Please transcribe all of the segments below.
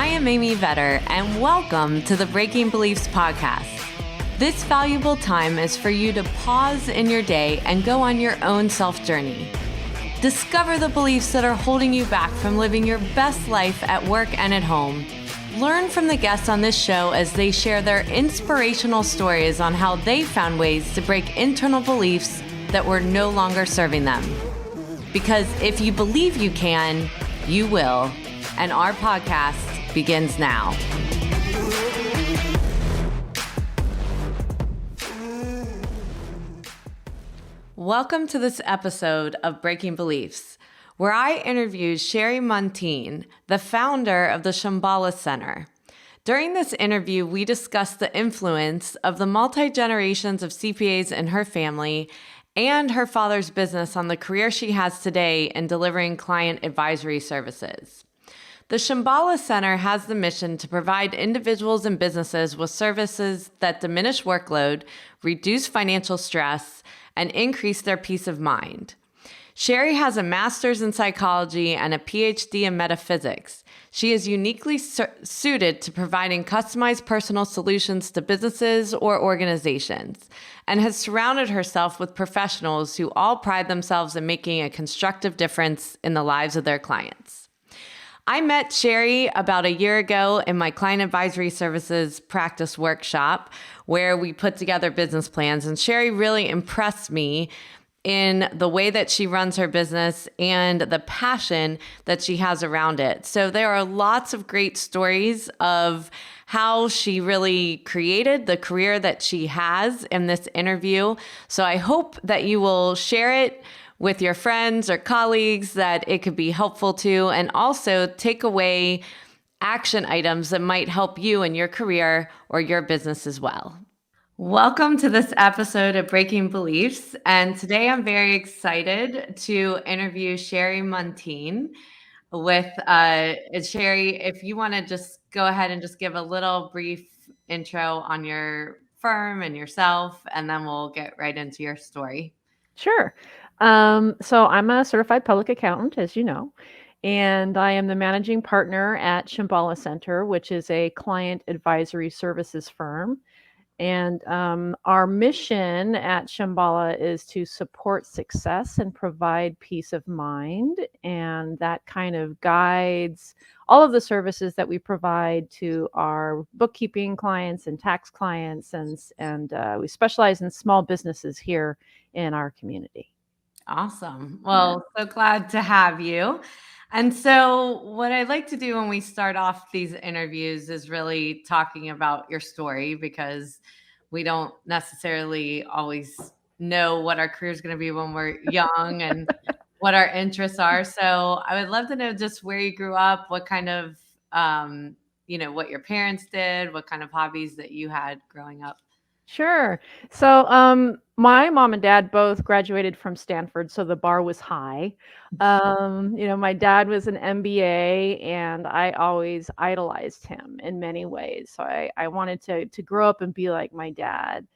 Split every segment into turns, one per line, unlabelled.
I am Amy Vetter, and welcome to the Breaking Beliefs podcast. This valuable time is for you to pause in your day and go on your own self-journey. Discover the beliefs that are holding you back from living your best life at work and at home. Learn from the guests on this show as they share their inspirational stories on how they found ways to break internal beliefs that were no longer serving them. Because if you believe you can, you will. And our podcast begins now. Welcome to this episode of Breaking Beliefs, where I interviewed Sheri Muntean, the founder of the Shamballa Center. During this interview, we discussed the influence of the multi-generations of CPAs in her family and her father's business on the career she has today in delivering client advisory services. The Shamballa Center has the mission to provide individuals and businesses with services that diminish workload, reduce financial stress, and increase their peace of mind. Sheri has a master's in psychology and a PhD in metaphysics. She is uniquely suited to providing customized personal solutions to businesses or organizations, and has surrounded herself with professionals who all pride themselves in making a constructive difference in the lives of their clients. I met Sheri about a year ago in my client advisory services practice workshop where we put together business plans, and Sheri really impressed me in the way that she runs her business and the passion that she has around it. So there are lots of great stories of how she really created the career that she has in this interview. So I hope that you will share it with your friends or colleagues that it could be helpful to, and also take away action items that might help you in your career or your business as well. Welcome to this episode of Breaking Beliefs. And today I'm very excited to interview Sheri Muntean with Sheri, if you want to just go ahead and just give a little brief intro on your firm and yourself, and then we'll get right into your story.
Sure. So I'm a certified public accountant, as you know, and I am the managing partner at Shamballa Center, which is a client advisory services firm. And our mission at Shamballa is to support success and provide peace of mind. And that kind of guides all of the services that we provide to our bookkeeping clients and tax clients. And we specialize in small businesses here in our community.
Awesome. Well, so glad to have you. And so what I like to do when we start off these interviews is really talking about your story, because we don't necessarily always know what our career is going to be when we're young and what our interests are. So I would love to know just where you grew up, what kind of, what your parents did, what kind of hobbies that you had growing up.
Sure. So my mom and dad both graduated from Stanford, so the bar was high. My dad was an MBA, and I always idolized him in many ways. So I wanted to grow up and be like my dad.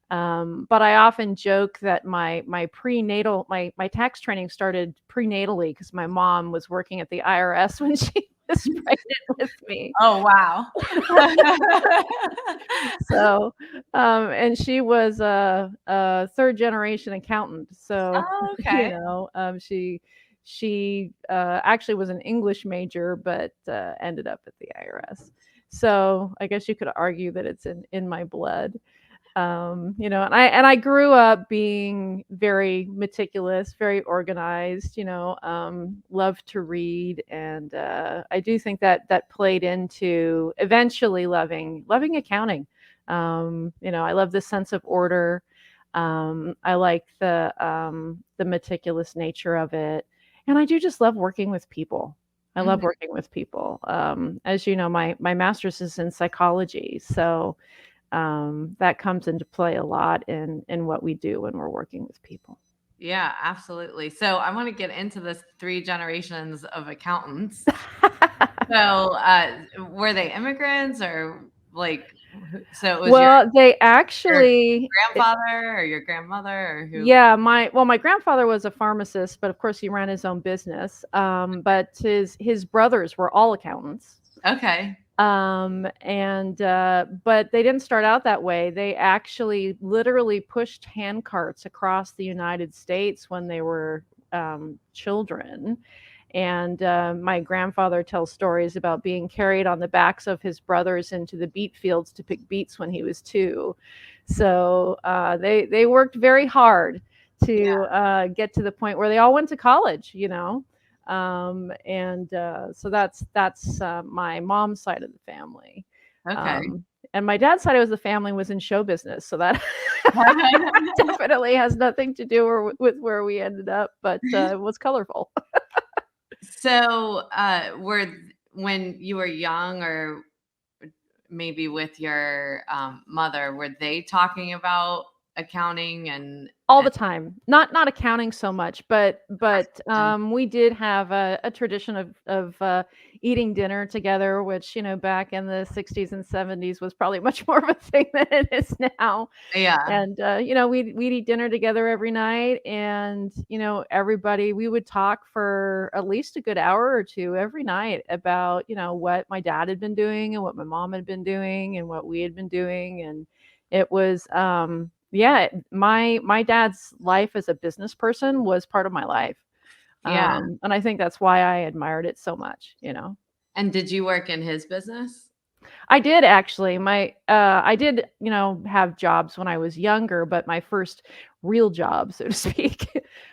But I often joke that my tax training started prenatally because my mom was working at the IRS when she was pregnant with me.
Oh, wow.
So, and she was a third generation accountant. So,
okay.
She actually was an English major, but ended up at the IRS. So I guess you could argue that it's in my blood. And I grew up being very meticulous, very organized, loved to read. And I do think that played into eventually loving accounting. I love the sense of order. I like the meticulous nature of it. And I do just love working with people. I love working with people. As you know, my master's is in psychology. So that comes into play a lot in what we do when we're working with people.
Yeah, absolutely. So I want to get into this 3 generations of accountants. So were they immigrants or so it was
they actually
your grandfather or your grandmother or who?
Yeah, my grandfather was a pharmacist, but of course he ran his own business. But his brothers were all accountants.
Okay.
But they didn't start out that way. They actually literally pushed hand carts across the United States when they were children. And my grandfather tells stories about being carried on the backs of his brothers into the beet fields to pick beets when he was 2. So they worked very hard to get to the point where they all went to college, so that's my mom's side of the family.
Okay.
And my dad's side of the family was in show business, so that definitely has nothing to do with where we ended up, but it was colorful.
So, when you were young, or maybe with your mother, were they talking about accounting and
All the time. Not accounting so much, but we did have a tradition of eating dinner together, which, back in the 60s and 70s was probably much more of a thing than it is now.
Yeah.
And we'd eat dinner together every night, and everybody, we would talk for at least a good hour or two every night about what my dad had been doing and what my mom had been doing and what we had been doing. And it was my dad's life as a business person was part of my life.
Yeah.
And I think that's why I admired it so much.
And did you work in his business?
I did actually. I did, have jobs when I was younger, but my first real job, so to speak,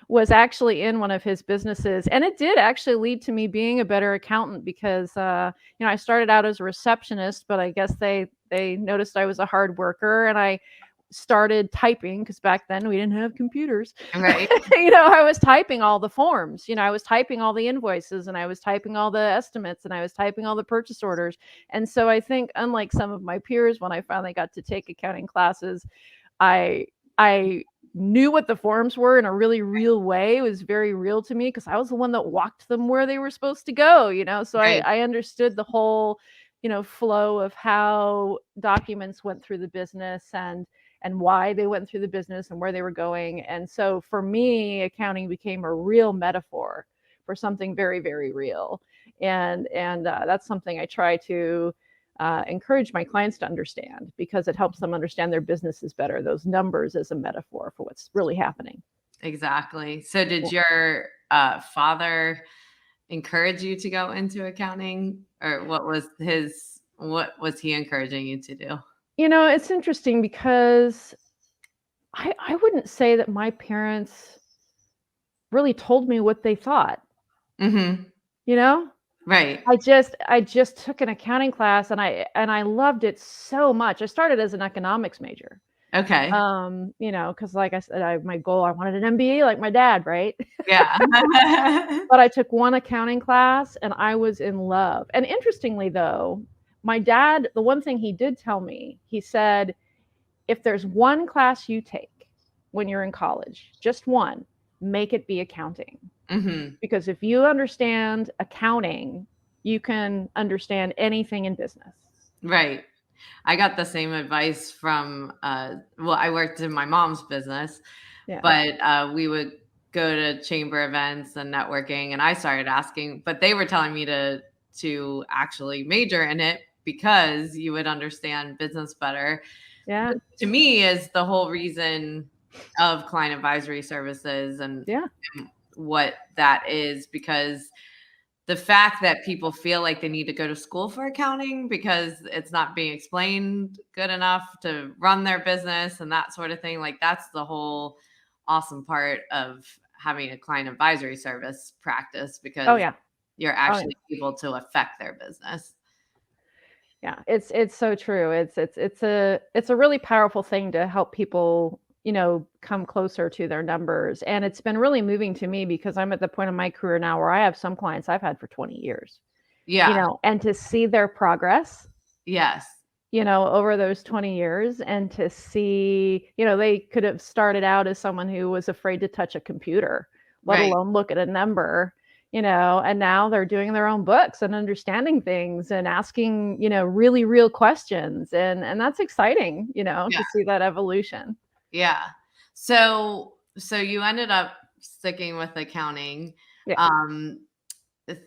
was actually in one of his businesses. And it did actually lead to me being a better accountant because, I started out as a receptionist, but I guess they noticed I was a hard worker, and I started typing, because back then we didn't have computers.
Right.
I was typing all the forms, I was typing all the invoices, and I was typing all the estimates, and I was typing all the purchase orders. And so I think, unlike some of my peers, when I finally got to take accounting classes, I knew what the forms were in a really real way. It was very real to me because I was the one that walked them where they were supposed to go, so
Right.
I understood the whole flow of how documents went through the business, and why they went through the business and where they were going. And so for me, accounting became a real metaphor for something very, very real. And that's something I try to encourage my clients to understand, because it helps them understand their businesses better, those numbers as a metaphor for what's really happening.
Exactly. So did your father encourage you to go into accounting, or what was he encouraging you to do?
It's interesting because I wouldn't say that my parents really told me what they thought.
Mm-hmm. Right.
I just took an accounting class, and I loved it so much. I started as an economics major.
Okay.
Because like I said, my goal, I wanted an MBA like my dad, right?
Yeah.
But I took one accounting class and I was in love. And interestingly, though, my dad, the one thing he did tell me, he said, if there's one class you take when you're in college, just one, make it be accounting.
Mm-hmm.
Because if you understand accounting, you can understand anything in business.
Right. I got the same advice from, I worked in my mom's business, but we would go to chamber events and networking, and I started asking, but they were telling me to actually major in it because you would understand business better.
Yeah.
To me, is the whole reason of client advisory services and what that is, because the fact that people feel like they need to go to school for accounting because it's not being explained good enough to run their business and that sort of thing, like that's the whole awesome part of having a client advisory service practice, because you're actually able to affect their business.
Yeah, it's so true. It's a really powerful thing to help people, come closer to their numbers. And it's been really moving to me because I'm at the point in my career now where I have some clients I've had for 20 years.
Yeah.
And to see their progress.
Yes.
Over those 20 years, and to see, they could have started out as someone who was afraid to touch a computer, let alone look at a number, and now they're doing their own books and understanding things and asking, really real questions. And that's exciting, to see that evolution.
Yeah. So you ended up sticking with accounting.
Yeah.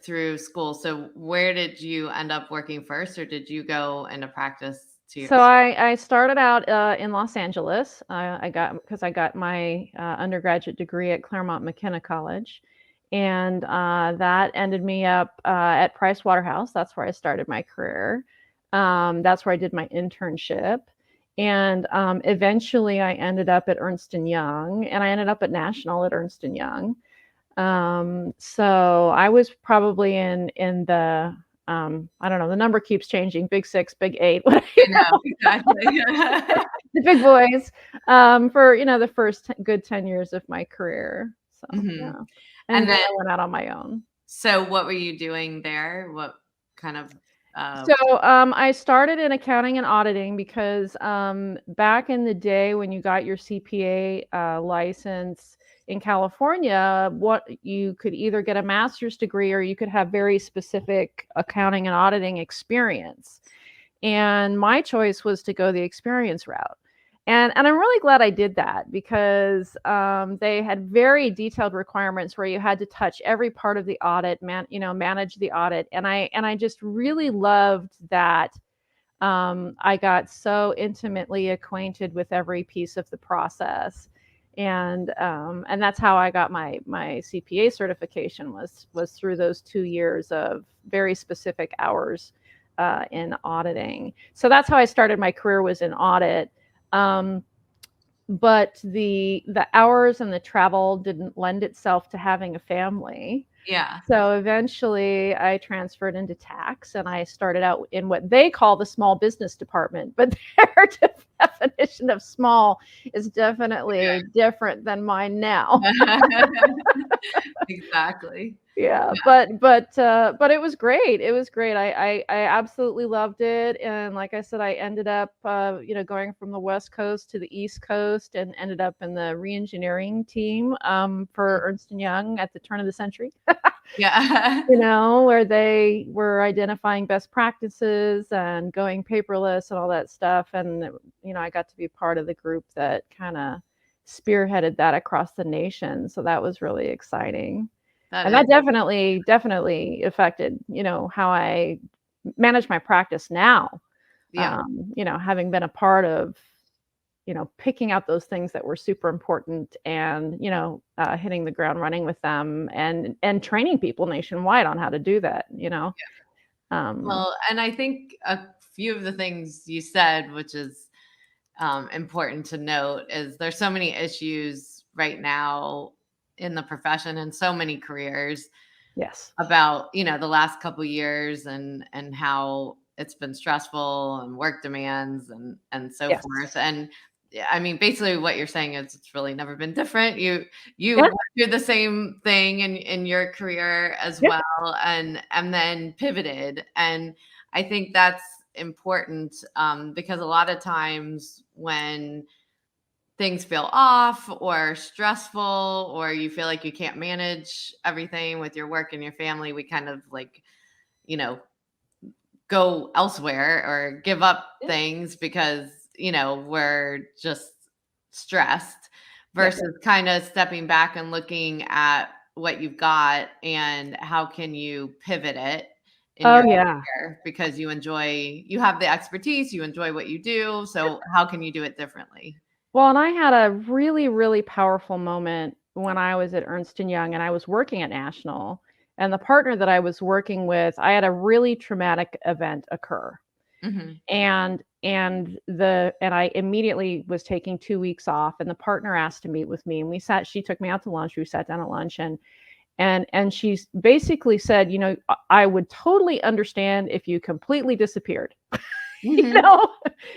through school. So where did you end up working first, or did you go into practice to your?
So I started out in Los Angeles. I got my undergraduate degree at Claremont McKenna College, and that ended me up at Price Waterhouse. That's where I started my career. That's where I did my internship, and eventually I ended up at Ernst and Young, and I ended up at National at Ernst and Young. So I was probably in the I don't know, the number keeps changing, big 6, big 8,
I know, exactly.
the big boys, for, the first good 10 years of my career. So, yeah.
Mhm.
And
And
then
then,
I went out on my own.
so what were you doing there? What kind of,
So, I started in accounting and auditing because, back in the day when you got your CPA license in California, what you could either get a master's degree or you could have very specific accounting and auditing experience. And my choice was to go the experience route. And I'm really glad I did that because they had very detailed requirements where you had to touch every part of the audit, manage the audit, and I just really loved that. I got so intimately acquainted with every piece of the process, and that's how I got my CPA certification was through those 2 years of very specific hours in auditing. So that's how I started my career, was in audit. Um, but the hours and the travel didn't lend itself to having a family.
yeah.
So eventually I transferred into tax, and I started out in what they call the small business department, but their definition of small is definitely different than mine now.
Exactly.
Yeah,
Yeah.
but it was great. It was great. I absolutely loved it, and like I said, I ended up going from the West Coast to the East Coast, and ended up in the Reengineering Team for Ernst and Young at the turn of the century.
Yeah.
Where they were identifying best practices and going paperless and all that stuff, and I got to be part of the group that kind of spearheaded that across the nation. So that was really exciting.
That
And
is,
that definitely affected, how I manage my practice now.
yeah.
Having been a part of, picking out those things that were super important, and, hitting the ground running with them, and training people nationwide on how to do that. Um,
Well, and I think a few of the things you said, which is important to note, is there's so many issues right now in the profession and so many careers
yes.
about, the last couple years, and how it's been stressful, and work demands, and so
Yes.
forth. And yeah, I mean, basically what you're saying is it's really never been different. You
Yeah.
went through the same thing in your career as
Yeah.
well, and then pivoted. And I think that's important, because a lot of times when things feel off or stressful, or you feel like you can't manage everything with your work and your family, we kind of like, you know, go elsewhere or give up
Yeah.
things because, we're just stressed,
Yeah.
versus kind of stepping back and looking at what you've got and how can you pivot it in
Oh,
your
yeah.
career, because you have the expertise, you enjoy what you do. So how can you do it differently?
Well, and I had a really, really powerful moment when I was at Ernst and Young and I was working at National. And the partner that I was working with, I had a really traumatic event occur.
Hmm.
And I immediately was taking 2 weeks off, and the partner asked to meet with me, and she took me out to lunch. We sat down at lunch, and she basically said, I would totally understand if you completely disappeared. you
Hmm.
know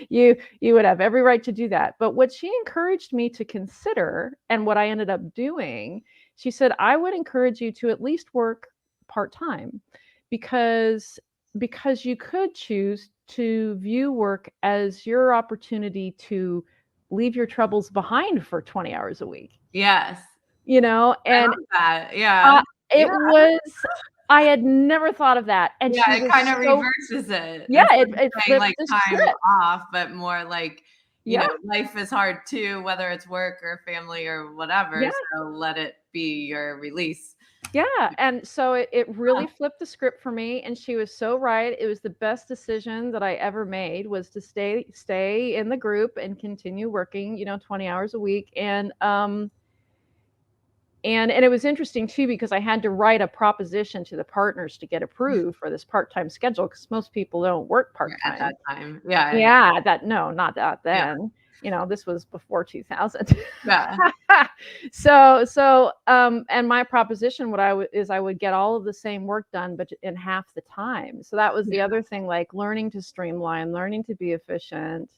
you would have every right to do that. But what she encouraged me to consider, and what I ended up doing, she said, I would encourage you to at least work part-time, because you could choose to view work as your opportunity to leave your troubles behind for 20 hours a week.
Yes. I
And
love that. Yeah.
uh, it
Yeah.
was I had never thought of that, and
Yeah,
she
it
was
kind of
so
reverses it.
yeah,
Instead of
it
saying
flipped
like
the
time
script.
off, but more like,
Yeah,
life is hard too, whether it's work or family or whatever.
yeah.
So let it be your release.
Yeah, and so it really flipped the script for me, and she was so right. It was the best decision that I ever made, was to stay in the group and continue working, 20 hours a week. And it was interesting too, because I had to write a proposition to the partners to get approved for this part-time schedule, because most people don't work
At that
part-time.
time. Yeah.
Yeah, no, not that
Yeah.
then. This was before 2000.
Yeah.
And my proposition, is I would get all of the same work done, but in half the time. So that was the other thing, like learning to streamline, learning to be efficient,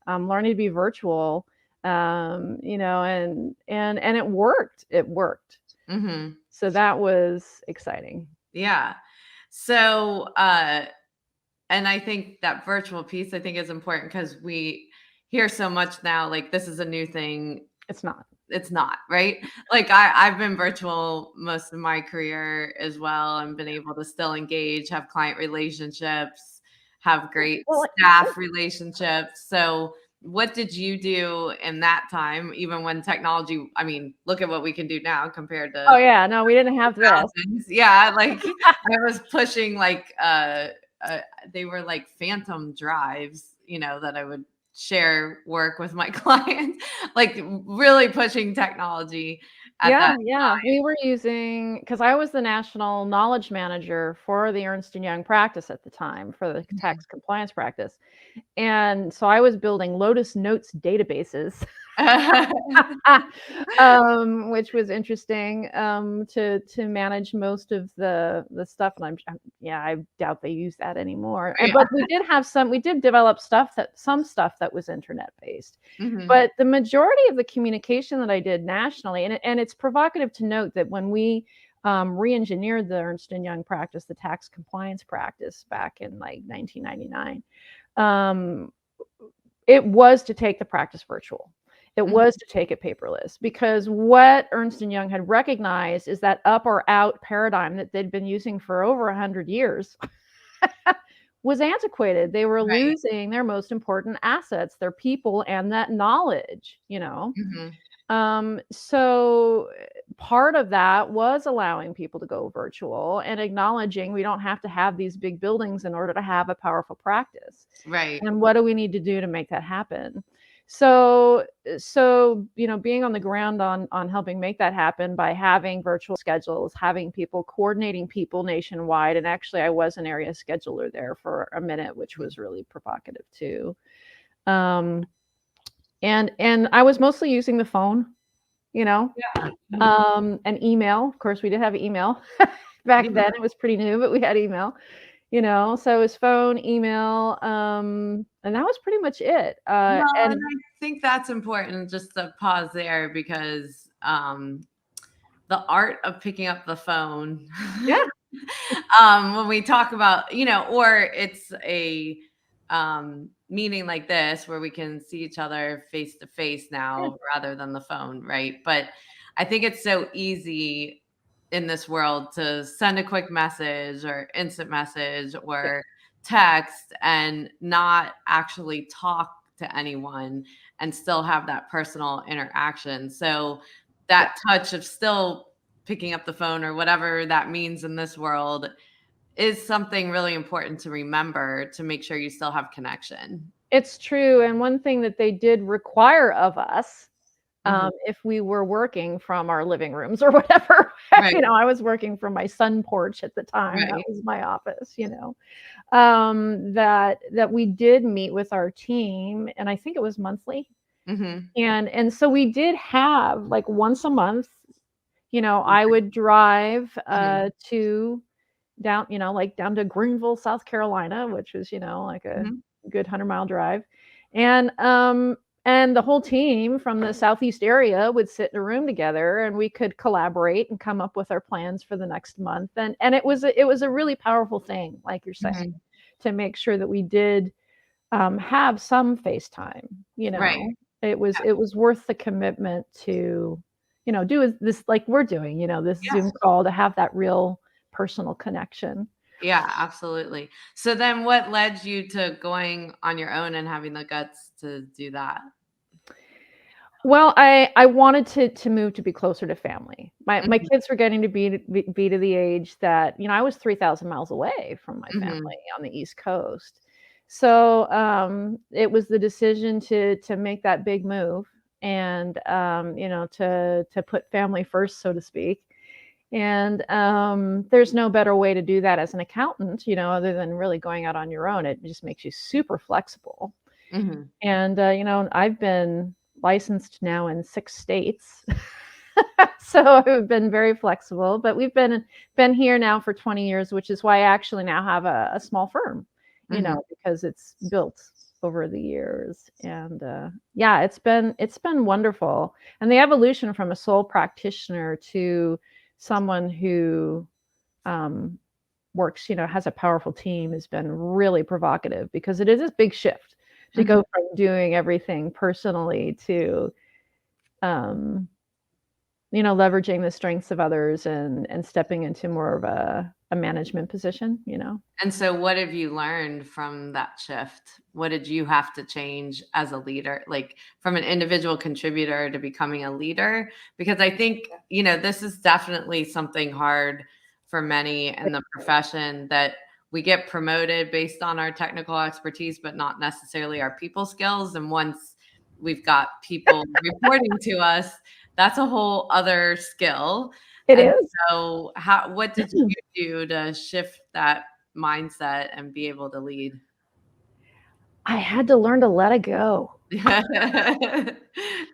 learning to be virtual, and it worked. It worked.
Mm-hmm.
So that was exciting.
Yeah. So, and I think that virtual piece, I think, is important, because we hear so much now, like, this is a new thing.
It's not.
It's not, right? Like, I've been virtual most of my career as well, and been able to still engage, have client relationships, have great staff relationships. So what did you do in that time, even when technology, I mean, look at what we can do now compared to
Oh yeah, no, we didn't have this.
Yeah, like I was pushing like they were like phantom drives, that I would share work with my clients, like really pushing technology at that time.
We were using, because I was the national knowledge manager for the Ernst & Young practice at the time, for the tax compliance practice. And so I was building Lotus Notes databases, which was interesting, to manage most of the stuff. And I doubt they use that anymore.
Yeah.
But we did develop some stuff that was internet based.
Mm-hmm.
But the majority of the communication that I did nationally, and it's provocative to note that when we re-engineered the Ernst & Young practice, the tax compliance practice, back in like 1999, it was to take the practice virtual. It was to take it paperless, because what Ernst & Young had recognized is that up or out paradigm that they'd been using for over 100 years was antiquated. They were losing their most important assets, their people, and that knowledge, So part of that was allowing people to go virtual and acknowledging we don't have to have these big buildings in order to have a powerful practice.
Right.
And what do we need to do to make that happen? So being on the ground on helping make that happen by having virtual schedules, having people coordinating people nationwide. And actually I was an area scheduler there for a minute, which was really provocative too. And I was mostly using the phone, and email. Of course, we did have email back then. It was pretty new, but we had email. So it was phone, email, and that was pretty much it.
And I think that's important, just to pause there, because the art of picking up the phone, when we talk about, or it's a meeting like this where we can see each other face to face now rather than the phone, right? But I think it's so easy in this world to send a quick message or instant message or text and not actually talk to anyone and still have that personal interaction. So that touch of still picking up the phone, or whatever that means in this world, is something really important to remember, to make sure you still have connection.
It's true. And one thing that they did require of us, if we were working from our living rooms or whatever, I was working from my sun porch at the time. That was my office, that we did meet with our team, and I think it was monthly. And so we did have, like, once a month, I would drive to down to Greenville, South Carolina, which was, like a good 100-mile drive. And the whole team from the Southeast area would sit in a room together, and we could collaborate and come up with our plans for the next month. And it was a really powerful thing, like you're saying, to make sure that we did have some FaceTime. It was worth the commitment to, do this like we're doing, this Zoom call, to have that real personal connection.
Yeah, absolutely. So then what led you to going on your own and having the guts to do that?
Well, I wanted to move to be closer to family. My
Mhm,
kids were getting to be to the age that, I was 3,000 miles away from my
mhm,
family on the East Coast. So, it was the decision to make that big move and, to put family first, so to speak. And, there's no better way to do that as an accountant, other than really going out on your own. It just makes you super flexible.
mhm.
And, I've been licensed now in 6 states. So I've been very flexible, but we've been here now for 20 years, which is why I actually now have a small firm,
Mhm.
because it's built over the years. And, yeah, it's been wonderful. And the evolution from a sole practitioner to someone who, um, works, has a powerful team has been really provocative because it is a big shift to
Mhm.
go from doing everything personally to, um, leveraging the strengths of others and stepping into more of a management position.
And so what have you learned from that shift? What did you have to change as a leader, like from an individual contributor to becoming a leader? Because I think, this is definitely something hard for many in the profession that we get promoted based on our technical expertise, but not necessarily our people skills. And once we've got people reporting to us, that's a whole other skill.
It
And
is.
so what did you do to shift that mindset and be able to lead?
I had to learn to let it go. I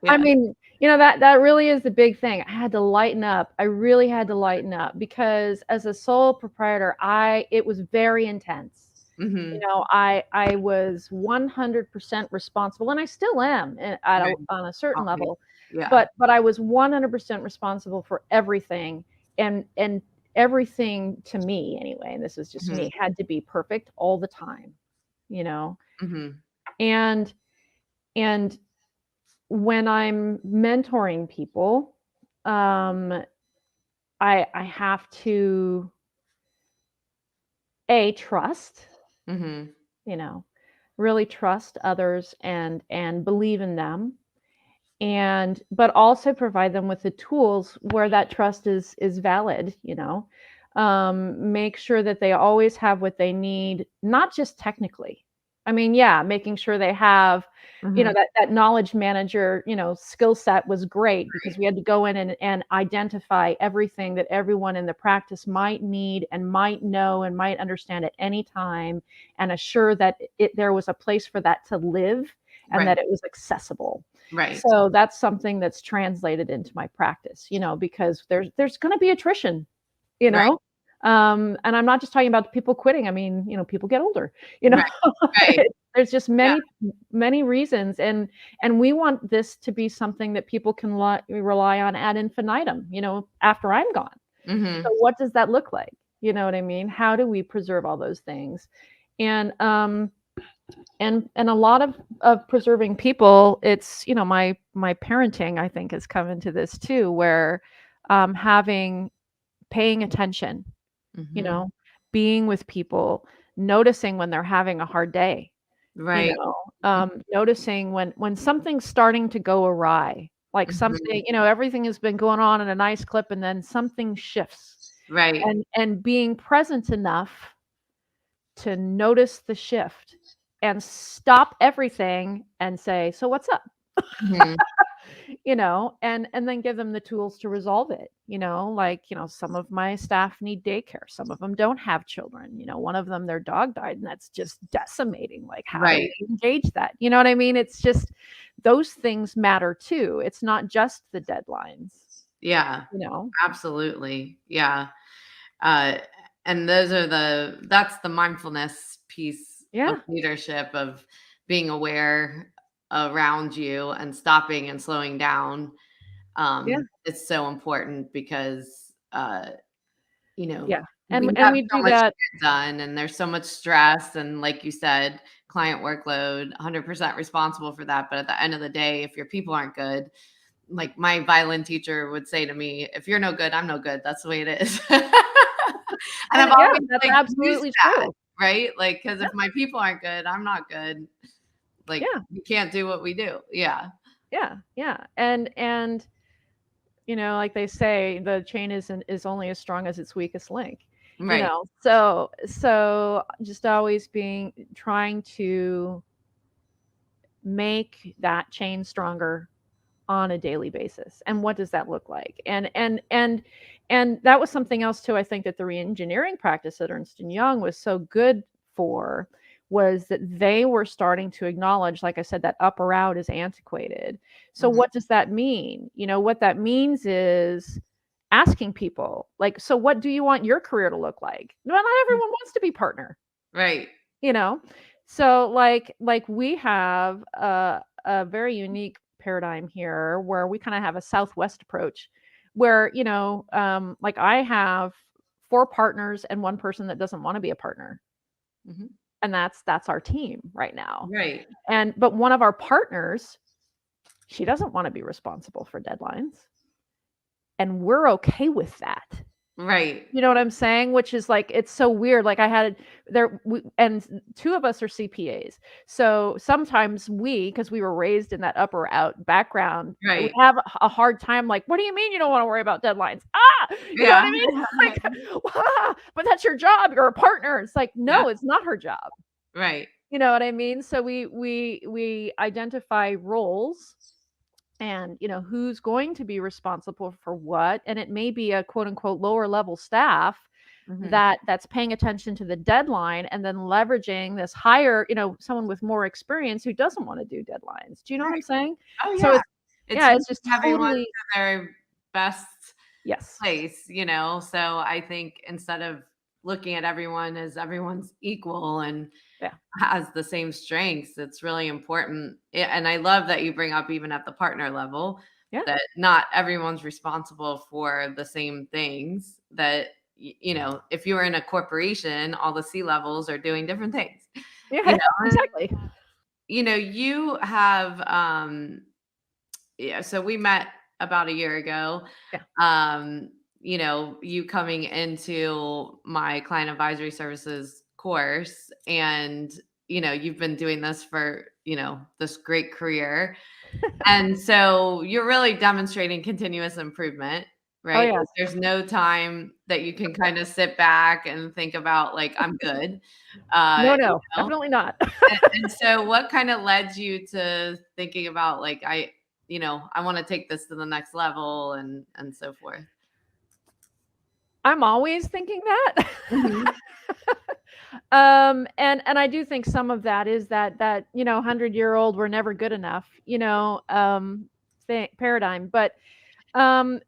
Yeah.
mean, that really is the big thing. I had to lighten up. I really had to lighten up because as a sole proprietor, it was very intense.
Mhm.
I was 100% responsible, and I still am
Right.
on a certain
Always.
level,
Yeah.
but I was 100% responsible for everything, and everything to me anyway, and this is just
Mhm.
me, had to be perfect all the time, you know?
Mhm.
And and when I'm mentoring people, um, I have to trust,
Mhm.
you know, really trust others and believe in them, and but also provide them with the tools where that trust is valid. Make sure that they always have what they need, not just technically. I mean, yeah, making sure they have,
Mhm.
that knowledge manager, skill set was great because we had to go in and identify everything that everyone in the practice might need and might know and might understand at any time, and assure that there was a place for that to live and
Right.
that it was accessible.
Right.
So that's something that's translated into my practice, because there's going to be attrition, you
Right.
know. And I'm not just talking about people quitting. I mean, people get older, you know.
Right. Right.
There's just
Yeah.
many reasons, and we want this to be something that people can rely on ad infinitum, after I'm gone.
Mhm.
So what does that look like? You know what I mean? How do we preserve all those things? And and a lot of preserving people, it's, my parenting, I think, has come into this too, where, having paying attention, you
Mhm.
know, being with people, noticing when they're having a hard day, you
Right.
know, noticing when something's starting to go awry, like
Mhm.
something, everything has been going on in a nice clip and then something shifts,
Right.
and being present enough to notice the shift and stop everything and say, "So what's up?"
Mhm.
And then give them the tools to resolve it. Like, some of my staff need daycare. Some of them don't have children. One of them, their dog died, and that's just decimating. Like, how do
Right.
we engage that? You know what I mean? It's just those things matter too. It's not just the deadlines,
Yeah.
you know?
Absolutely. Yeah. Uh, and that's the mindfulness piece of
Yeah.
leadership, of being aware around you and stopping and slowing down.
Yeah.
It's so important because,
Yeah.
we
And
have
we
so
do
much to
that.
get done and there's so much stress. And like you said, client workload, 100% responsible for that. But at the end of the day, if your people aren't good, like my violin teacher would say to me, if you're no good, I'm no good. That's the way it is. And I've
And yeah,
always
that's
like used
absolutely
that,
true.
right? Like, because
Yeah.
if my people aren't good, I'm not good. Like,
Yeah.
we can't do what we do. Yeah.
Yeah. And like they say, the chain is only as strong as its weakest link.
Right.
So just always trying to make that chain stronger on a daily basis. And what does that look like? And that was something else too, I think, that the reengineering practice at Ernst & Young was so good for, was that they were starting to acknowledge, like I said, that up or out is antiquated. So
Mhm.
what does that mean? What that means is asking people, like, so what do you want your career to look like? Well, not everyone wants to be partner,
Right.
you know? So like we have a very unique paradigm here where we kind of have a Southwest approach where, like I have 4 partners and 1 person that doesn't want to be a partner.
Mhm.
And that's our team right now.
Right.
But one of our partners, she doesn't want to be responsible for deadlines. And we're okay with that.
Right.
You know what I'm saying? Which is like, it's so weird. Like I had and 2 of us are CPAs. So sometimes because we were raised in that up or out background, we
Right.
have a hard time. Like, what do you mean you don't want to worry about deadlines? You know what
Yeah.
I mean? Like, but that's your job. You're a partner. It's like,
Yeah.
no, it's not her job.
Right.
You know what I mean? So we identify roles and who's going to be responsible for what, and it may be a quote unquote lower level staff
Mhm.
that's paying attention to the deadline and then leveraging this higher, someone with more experience who doesn't want to do deadlines. Do you know what I'm
Right.
saying?
Oh,
So
yeah. It's
it's
using
just
everyone
totally.
to their best
Yes.
place, So I think instead of looking at everyone as everyone's equal and
Yeah.
has the same strengths, it's really important. And I love that you bring up, even at the partner level,
Yeah.
that not everyone's responsible for the same things. That, if you were in a corporation, all the C levels are doing different things,
Yeah. Exactly.
you have, yeah, so we met about a year ago.
Yeah.
You coming into my client advisory services course, and you've been doing this for, this great career. And so you're really demonstrating continuous improvement,
Oh
right?
yeah.
Like, there's no time that you can kind of sit back and think about, like, I'm good.
No, definitely not.
And so what kind of led you to thinking about, like, I want to take this to the next level, and so forth?
I'm always thinking that.
Mhm.
And I do think some of that is that 100-year-old we're never good enough, paradigm. Um,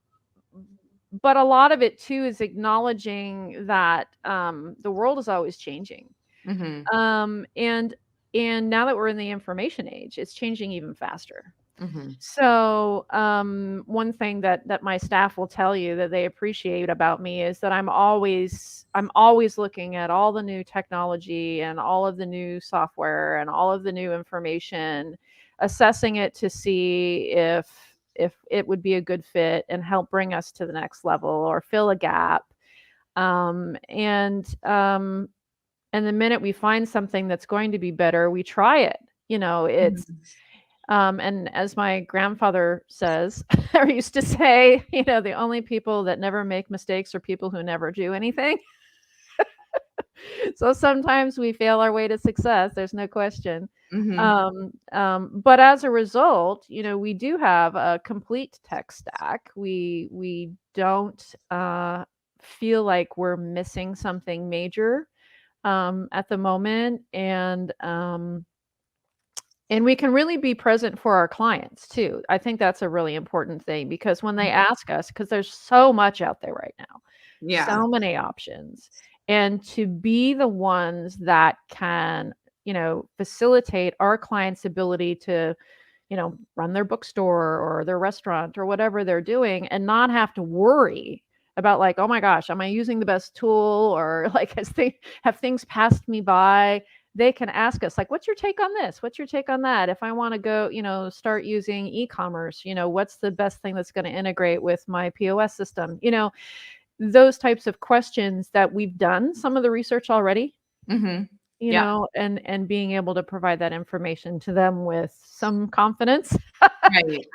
but a lot of it too is acknowledging that the world is always changing.
Mhm.
And now that we're in the information age, it's changing even faster.
Mhm.
So, one thing that my staff will tell you that they appreciate about me is that I'm always looking at all the new technology and all of the new software and all of the new information, assessing it to see if it would be a good fit and help bring us to the next level or fill a gap. Um, and um, and the minute we find something that's going to be better, we try it. It's
Mhm.
and as my grandfather says, or used to say, the only people that never make mistakes are people who never do anything. So sometimes we fail our way to success. There's no question.
Mhm.
But as a result, we do have a complete tech stack. We don't feel like we're missing something major at the moment, and we can really be present for our clients too. I think that's a really important thing because when they ask us, because there's so much out there right now,
Yeah.
so many options, and to be the ones that can, facilitate our clients' ability to, run their bookstore or their restaurant or whatever they're doing and not have to worry about like, oh my gosh, am I using the best tool? Or like, have things passed me by? They can ask us like, what's your take on this? What's your take on that? If I want to go, start using e-commerce, what's the best thing that's going to integrate with my POS system? Those types of questions that we've done some of the research already,
Mhm. Yeah.
and being able to provide that information to them with some confidence
Right.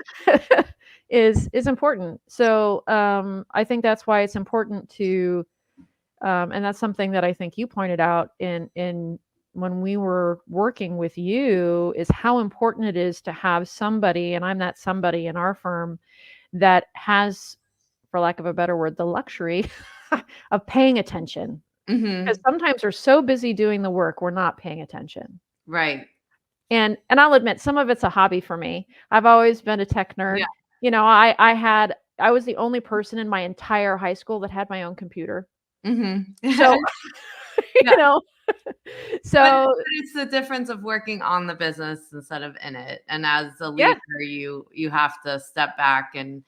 is important. So I think that's why it's important to, and that's something that I think you pointed out in when we were working with you, is how important it is to have somebody, and I'm that somebody in our firm, that has, for lack of a better word, the luxury of paying attention. Because
Hmm.
sometimes we're so busy doing the work, we're not paying attention.
Right.
And I'll admit some of it's a hobby for me. I've always been a tech
Yeah.
nerd. I was the only person in my entire high school that had my own computer.
Hmm.
So,
Yeah.
you know,
But
so
it's the difference of working on the business instead of in it. And as a
yeah,
leader, you have to step back and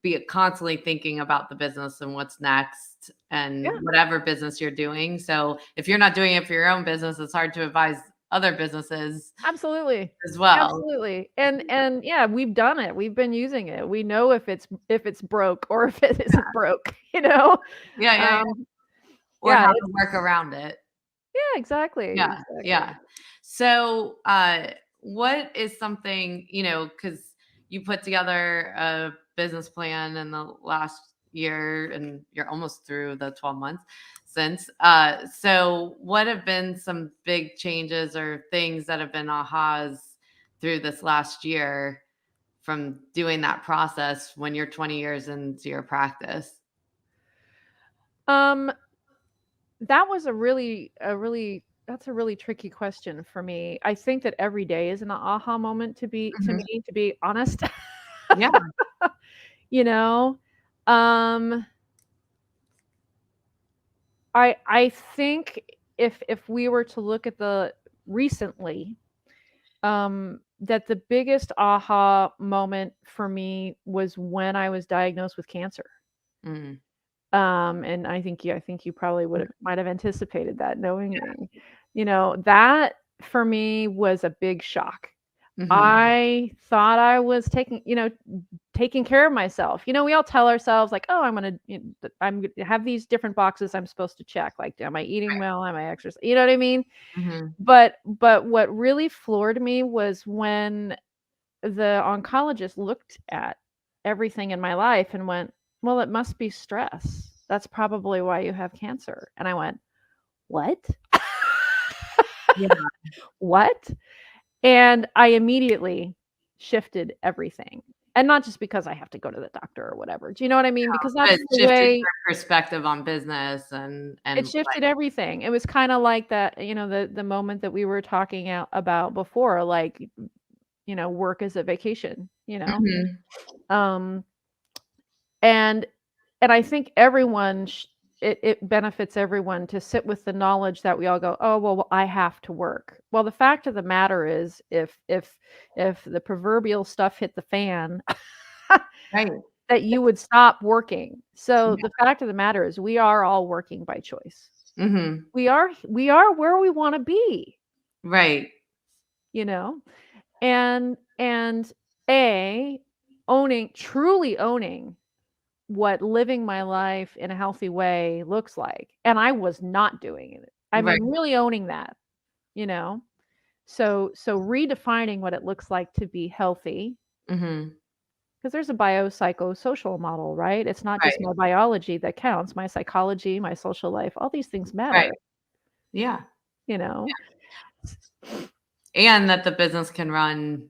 be constantly thinking about the business and what's next and
yeah,
whatever business you're doing. So if you're not doing it for your own business, it's hard to advise other businesses
absolutely.
as well.
Absolutely. And yeah, we've done it. We've been using it. We know if it's broke or if it isn't broke, you know?
Yeah, yeah, yeah.
Um,
Or
yeah,
how
it's
to work around it.
yeah, exactly.
Yeah,
Exactly.
yeah. So, what is something, because you put together a business plan in the last year and you're almost through the 12 months since. So, what have been some big changes or things that have been ahas through this last year from doing that process when you're 20 years into your practice?
Um, that was a really that's a really tricky question for me. I think that every day is an aha moment
Mhm.
to be honest.
Yeah.
You know? Um, I think if we were to look at the recently, that the biggest aha moment for me was when I was diagnosed with cancer.
Mm.
And I think you probably might have anticipated that knowing me. That for me was a big shock.
Mhm.
I thought I was taking care of myself. We all tell ourselves like, "Oh, I'm gonna have these different boxes I'm supposed to check. Like, am I eating
Right.
well? Am I exercising?" You know what I mean?
Mhm.
But what really floored me was when the oncologist looked at everything in my life and went, "Well, it must be stress. That's probably why you have cancer." And I went, "What?
Yeah.
What?" And I immediately shifted everything. And not just because I have to go to the doctor or whatever. Do you know what I mean? Because
But
that's
it
the
shifted
way
your perspective on business
it
and
shifted everything. It was kind of like that, the moment that we were talking about before, like, work as a vacation,
Mhm.
Um and and I think everyone it benefits everyone to sit with the knowledge that we all go, "Oh, well, I have to work." Well, the fact of the matter is if the proverbial stuff hit the fan,
Right.
that you would stop working. So
Yeah.
the fact of the matter is we are all working by choice.
Mhm.
We are where we want to be,
Right.
you know? And a truly owning what living my life in a healthy way looks like, and I was not doing it. I
Right.
mean, really owning that, you know? So redefining what it looks like to be healthy,
Mhm.
because there's a biopsychosocial model, right? It's not just
Right.
my biology that counts, my psychology, my social life, all these things
Right.
matter,
Yeah.
you know?
And that the business can run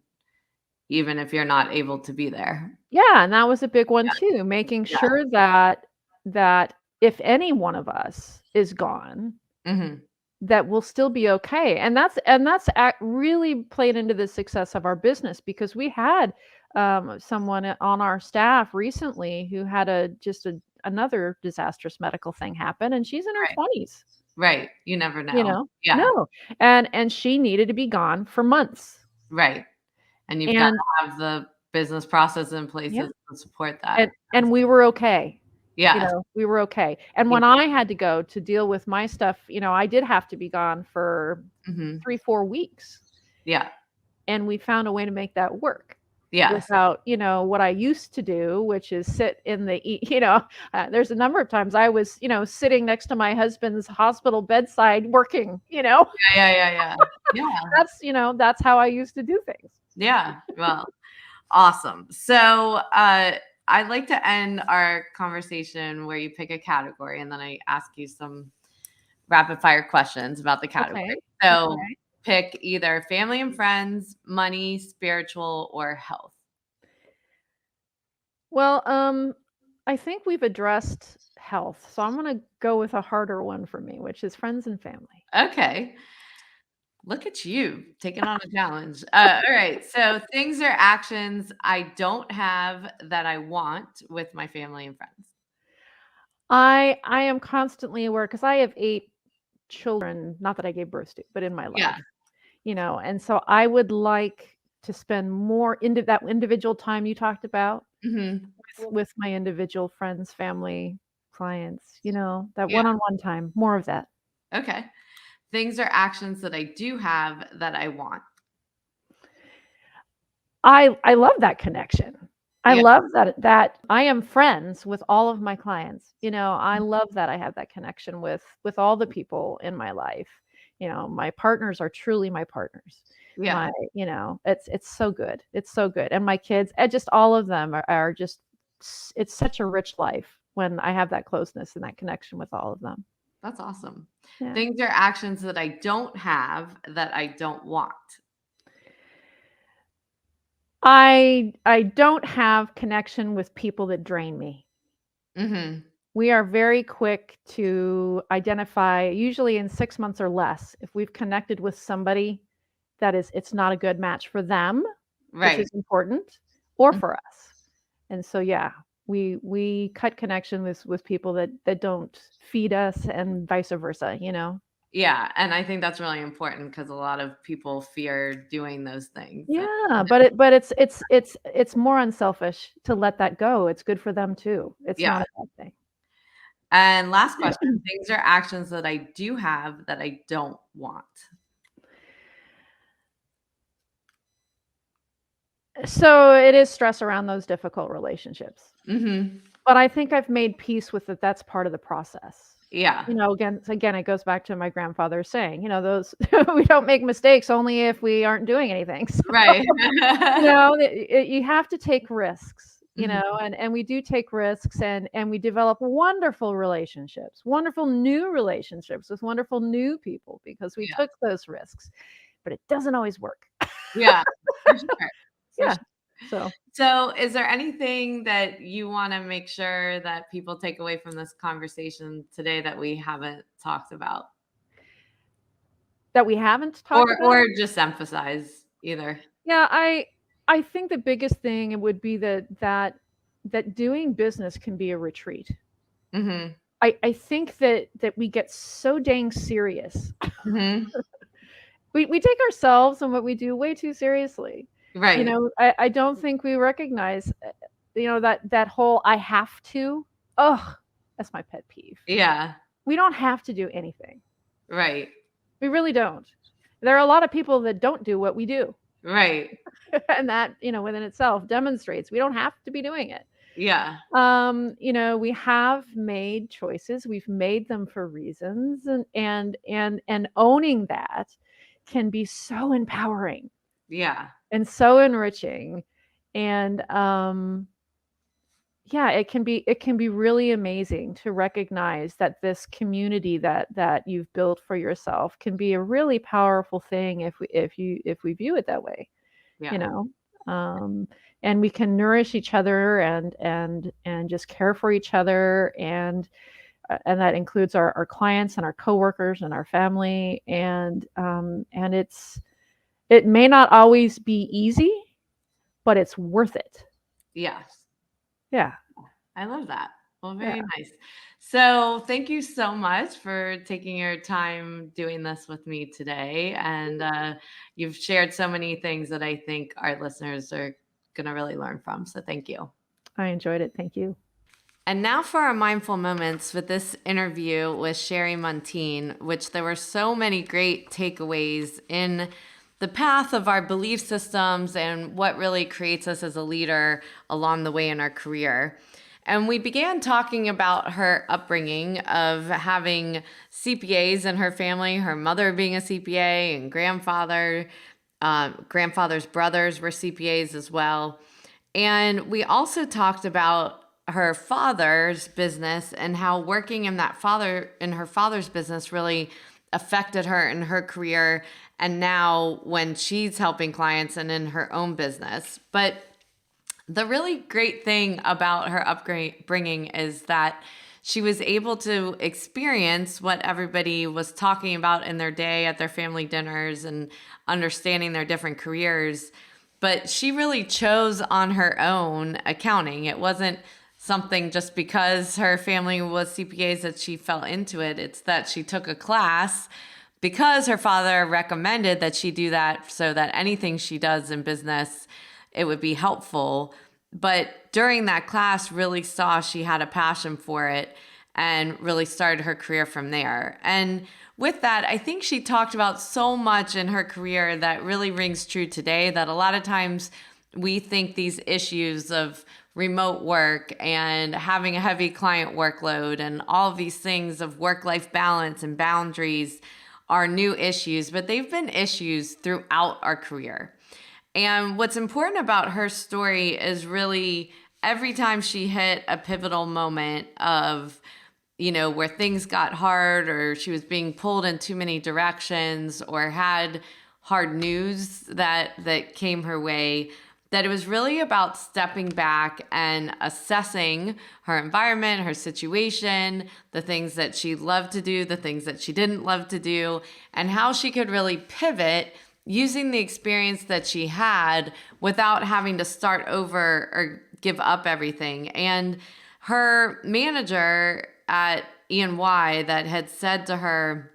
even if you're not able to be there.
Yeah, and that was a big one too, making
Yeah.
sure that if any one of us is gone,
Mhm.
that we'll still be okay. And that's really played into the success of our business because we had someone on our staff recently who had another disastrous medical thing happen, and she's in her
Right.
20s,
Right. You never
you
know.
know.
Yeah.
No. And she needed to be gone for months.
Right. And you've gotta
And
have the business process in
yeah,
places to support
and
that.
and we were okay.
Yes.
We were okay. And
Yeah.
when I had to go to deal with my stuff, I did have to be gone for
Mhm.
3, 4 weeks,
Yeah.
and we found a way to make that work.
Yes.
without, what I used to do, which is sit in the, there's a number of times I was, sitting next to my husband's hospital bedside working,
Yeah. Yeah.
that's how I used to do things.
Yeah. Well, awesome. So, I'd like to end our conversation where you pick a category and then I ask you some rapid fire questions about the category.
Okay.
So,
Okay.
pick either family and friends, money, spiritual, or health.
Well, I think we've addressed health, so I'm going to go with a harder one for me, which is friends and family.
Okay. Look at you taking on a challenge. All right. So, things or actions I don't have that I want with my family and friends.
I am constantly aware because I have 8 children, not that I gave birth to, but in my
Yeah.
life, and so I would like to spend more into that individual time you talked about
Hmm.
with my individual friends, family, clients, that
Yeah.
one-on-one time, more of that.
Okay. Things or actions that I do have that I want.
I love that connection. I
Yeah.
love that I am friends with all of my clients. I love that I have that connection with all the people in my life. My partners are truly my partners.
Yeah.
It's so good. It's so good. And my kids, and just all of them are just it's such a rich life when I have that closeness and that connection with all of them.
That's awesome.
Yeah.
Things or actions that I don't have that I don't want.
I don't have connection with people that drain me.
Hmm.
We are very quick to identify, usually in 6 months or less, if we've connected with somebody that it's not a good match for them, which
Right.
is important, or
Mhm.
for us. And so, yeah, we cut connection with people that don't feed us and vice versa.
Yeah. And I think that's really important because a lot of people fear doing those things.
Yeah, but it's more unselfish to let that go. It's good for them too. It's
Yeah.
not a bad thing.
And last question, things or actions that I do have that I don't want.
So it is stress around those difficult relationships.
Hmm.
But I think I've made peace with it. That's part of the process.
Yeah.
Again, it goes back to my grandfather saying, those we don't make mistakes only if we aren't doing anything. So,
Right.
you have to take risks,
Mhm.
and we do take risks and we develop wonderful relationships, wonderful new relationships with wonderful new people because we
Yeah.
took those risks. But it doesn't always work.
Yeah. For sure. For
Yeah.
sure.
So
So, is there anything that you want to make sure that people take away from this conversation today that we haven't talked about,
that we haven't talked about.
or just emphasize either?
Yeah, I think the biggest thing would be that doing business can be a retreat.
Hmm.
I think that we get so dang serious.
Hmm.
We take ourselves and what we do way too seriously.
Right.
I don't think we recognize that whole I have to. Ugh, that's my pet peeve.
Yeah.
We don't have to do anything.
Right.
We really don't. There are a lot of people that don't do what we do.
Right.
And that, within itself demonstrates we don't have to be doing it.
Yeah.
We have made choices. We've made them for reasons, and owning that can be so empowering
Yeah.
and so enriching. And yeah, it can be really amazing to recognize that this community that you've built for yourself can be a really powerful thing if we view it that way. you
Yeah.
know um, and we can nourish each other and just care for each other, and that includes our clients and our coworkers and our family, and it may not always be easy, but it's worth it.
Yes.
Yeah.
I love that. Well,
Yeah.
very nice. So, thank you so much for taking your time doing this with me today. And you've shared so many things that I think our listeners are going to really learn from. So, thank you.
I enjoyed it. Thank you.
And now for our mindful moments with this interview with Sheri Muntean, which there were so many great takeaways in the path of our belief systems and what really creates us as a leader along the way in our career. And we began talking about her upbringing of having CPAs in her family, her mother being a CPA and grandfather's brothers were CPAs as well. And we also talked about her father's business and how working in her father's business really affected her in her career, and now when she's helping clients and in her own business. But the really great thing about her upbringing is that she was able to experience what everybody was talking about in their day at their family dinners and understanding their different careers. But she really chose on her own accounting. It wasn't something just because her family was CPAs that she fell into it. It's that she took a class because her father recommended that she do that so that anything she does in business, it would be helpful. But during that class, really saw she had a passion for it and really started her career from there. And with that, I think she talked about so much in her career that really rings true today, that a lot of times we think these issues of remote work and having a heavy client workload and all of these things of work-life balance and boundaries are new issues, but they've been issues throughout our career. And what's important about her story is really every time she hit a pivotal moment of, where things got hard or she was being pulled in too many directions or had hard news that came her way, that it was really about stepping back and assessing her environment, her situation, the things that she loved to do, the things that she didn't love to do, and how she could really pivot using the experience that she had without having to start over or give up everything. And her manager at E&Y that had said to her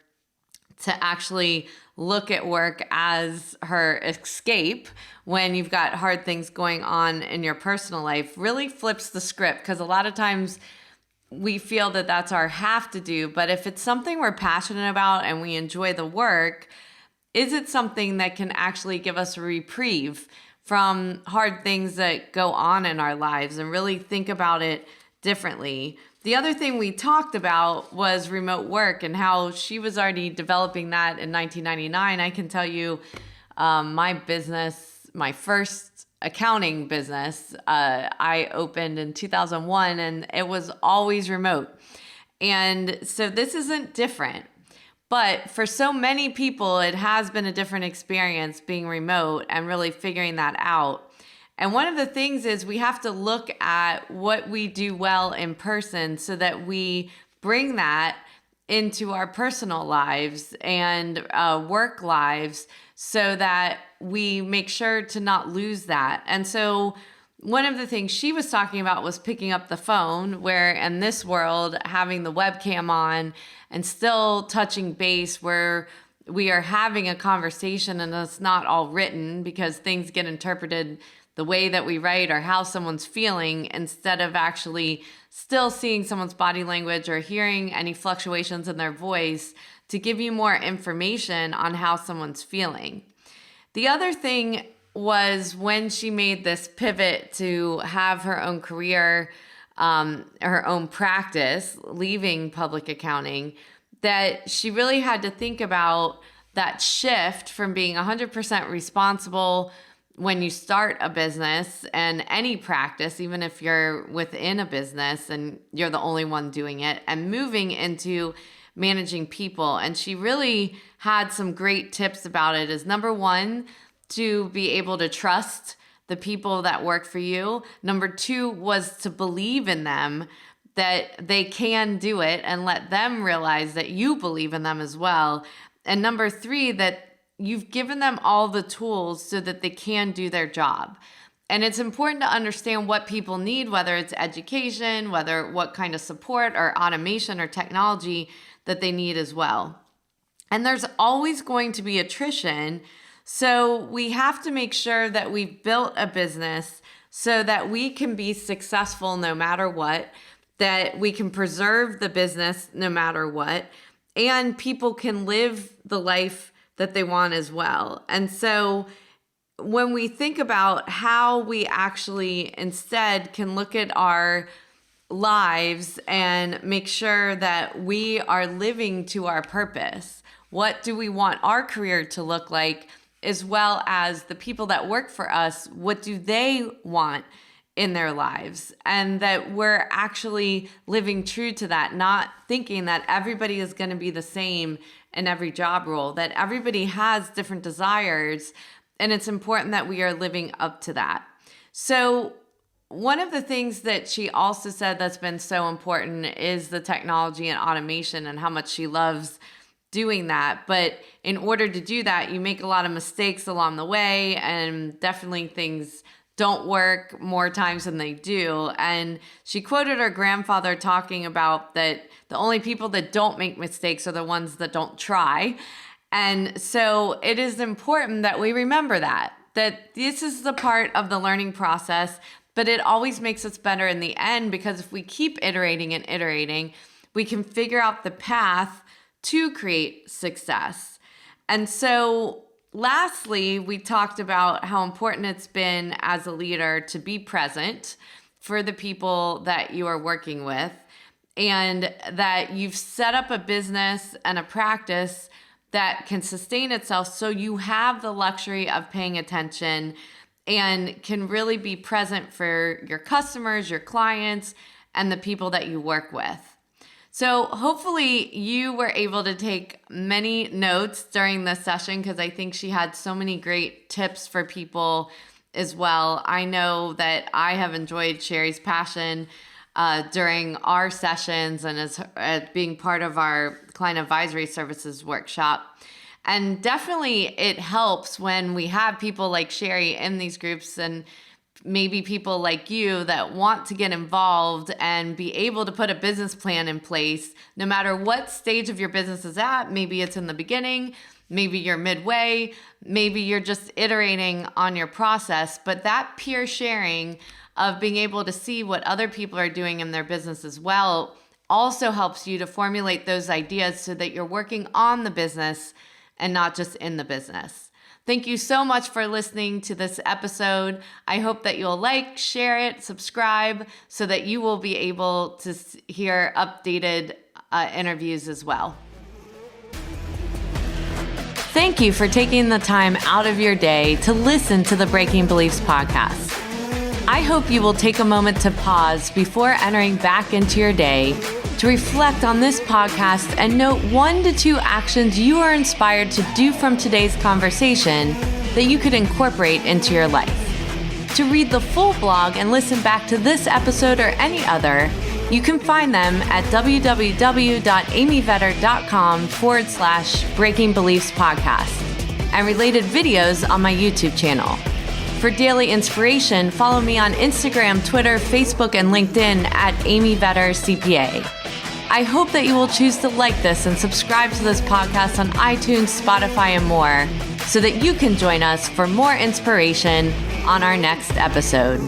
to actually look at work as her escape when you've got hard things going on in your personal life really flips the script, because a lot of times we feel that that's our have to do. But if it's something we're passionate about and we enjoy the work, is it something that can actually give us a reprieve from hard things that go on in our lives and really think about it differently? The other thing we talked about was remote work and how she was already developing that in 1999. I can tell you my first accounting business, I opened in 2001 and it was always remote. And so this isn't different. But for so many people, it has been a different experience being remote and really figuring that out. And one of the things is we have to look at what we do well in person so that we bring that into our personal lives and work lives so that we make sure to not lose that. And so one of the things she was talking about was picking up the phone, where in this world, having the webcam on and still touching base where we are having a conversation and it's not all written because things get interpreted the way that we write or how someone's feeling, instead of actually still seeing someone's body language or hearing any fluctuations in their voice to give you more information on how someone's feeling. The other thing was when she made this pivot to have her own career, her own practice, leaving public accounting, that she really had to think about that shift from being 100% responsible when you start a business and any practice, even if you're within a business and you're the only one doing it, and moving into managing people. And she really had some great tips about it. Is number one, to be able to trust the people that work for you. Number two was to believe in them, that they can do it, and let them realize that you believe in them as well. And number three, that you've given them all the tools so that they can do their job. And it's important to understand what people need, whether it's education, what kind of support or automation or technology that they need as well. And there's always going to be attrition. So we have to make sure that we've built a business so that we can be successful no matter what, that we can preserve the business no matter what, and people can live the life that they want as well. And so when we think about how we actually instead can look at our lives and make sure that we are living to our purpose, what do we want our career to look like, as well as the people that work for us, what do they want in their lives? And that we're actually living true to that, not thinking that everybody is going to be the same in every job role, that everybody has different desires, and it's important that we are living up to that. So one of the things that she also said that's been so important is the technology and automation and how much she loves doing that. But in order to do that, you make a lot of mistakes along the way, and definitely things don't work more times than they do. And she quoted her grandfather talking about that the only people that don't make mistakes are the ones that don't try. And so it is important that we remember that this is the part of the learning process, but it always makes us better in the end, because if we keep iterating and iterating, we can figure out the path to create success. And so lastly, we talked about how important it's been as a leader to be present for the people that you are working with, and that you've set up a business and a practice that can sustain itself, so you have the luxury of paying attention and can really be present for your customers, your clients, and the people that you work with. So hopefully you were able to take many notes during this session, because I think she had so many great tips for people as well. I know that I have enjoyed Sheri's passion during our sessions and as being part of our client advisory services workshop. And definitely it helps when we have people like Sheri in these groups, and maybe people like you that want to get involved and be able to put a business plan in place, no matter what stage of your business is at. Maybe it's in the beginning, maybe you're midway, maybe you're just iterating on your process, but that peer sharing of being able to see what other people are doing in their business as well also helps you to formulate those ideas so that you're working on the business and not just in the business. Thank you so much for listening to this episode. I hope that you'll like, share it, subscribe, so that you will be able to hear updated interviews as well. Thank you for taking the time out of your day to listen to the Breaking Beliefs podcast. I hope you will take a moment to pause before entering back into your day to reflect on this podcast and note 1 to 2 actions you are inspired to do from today's conversation that you could incorporate into your life. To read the full blog and listen back to this episode or any other, you can find them at www.amyvetter.com/Breaking Beliefs podcast and related videos on my YouTube channel. For daily inspiration, follow me on Instagram, Twitter, Facebook, and LinkedIn at Amy Vetter CPA. I hope that you will choose to like this and subscribe to this podcast on iTunes, Spotify, and more, so that you can join us for more inspiration on our next episode.